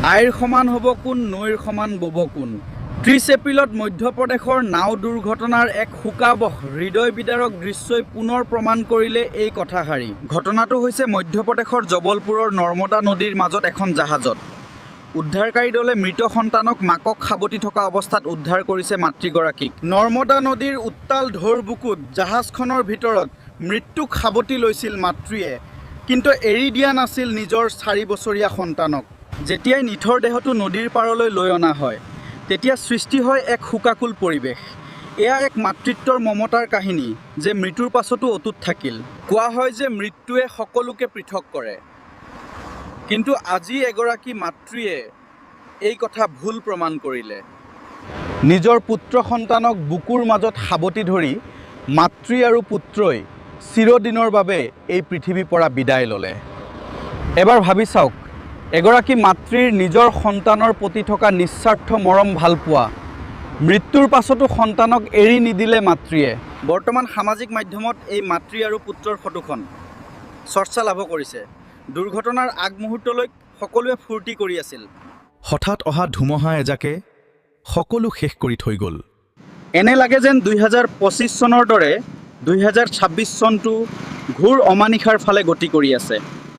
আইৰ সমান হ'ব কোন, নৈৰ সমান বব কোন। 30 এপ্ৰিলত মধ্যপ্ৰদেশৰ নাও দুৰ্ঘটনাৰ এক শোকাবহ হৃদয় বিদাৰক দৃশ্যই পুনৰ প্ৰমাণ কৰিলে এই কথাষাৰি। ঘটনাটো হৈছে মধ্যপ্ৰদেশৰ জবলপুৰৰ নৰ্মদা নদীৰ মাজত এখন জাহাজত। উদ্ধাৰকাৰী দলে মৃত সন্তানক মাকক সাৱটি থকা অৱস্থাত উদ্ধাৰ কৰিছে মাতৃগৰাকীক। নৰ্মদা নদীৰ উত্তাল ঢৌৰ বুকুত জাহাজখনৰ ভিতৰত মৃত্যুক সাৱটি লৈছিল মাতৃয়ে, কিন্তু এৰি দিয়া নাছিল নিজৰ 4 বছৰীয়া সন্তানক। যেতিয়াই নিথৰ দেহটো নদীৰ পাৰলৈ লৈ অনা হয়, তেতিয়া সৃষ্টি হয় এক শোকাকুল পৰিৱেশ। এয়া এক মাতৃত্বৰ মমতাৰ কাহিনী, যে মৃত্যুৰ পাছতো অটুট থাকিল। কোৱা হয় যে মৃত্যুৱে সকলোকে পৃথক কৰে, কিন্তু আজি এগৰাকী মাতৃয়ে এই কথা ভুল প্ৰমাণ কৰিলে। নিজৰ পুত্ৰ সন্তানক বুকুৰ মাজত সাৱটি ধৰি মাতৃ আৰু পুত্ৰই চিৰদিনৰ বাবে এই পৃথিৱীৰ পৰা বিদায় ল'লে। এবাৰ ভাবি চাওক, এগৰাকী মাতৃৰ নিজৰ সন্তানৰ প্ৰতি থকা নিস্বাৰ্থ মৰম ভালপোৱা, মৃত্যুৰ পাছতো সন্তানক এৰি নিদিলে মাতৃয়ে। বৰ্তমান সামাজিক মাধ্যমত এই মাতৃ আৰু পুত্ৰৰ ফটোখন চৰ্চা লাভ কৰিছে। দুৰ্ঘটনাৰ আগমুহূৰ্তলৈ সকলোৱে ফূৰ্তি কৰি আছিল। হঠাৎ অহা ধুমুহা এজাকে সকলো শেষ কৰি থৈ গ'ল। এনে লাগে যেন 2025 চনৰ দৰে 2026 চনটো ঘোৰ অমানিশাৰ ফালে গতি কৰি আছে।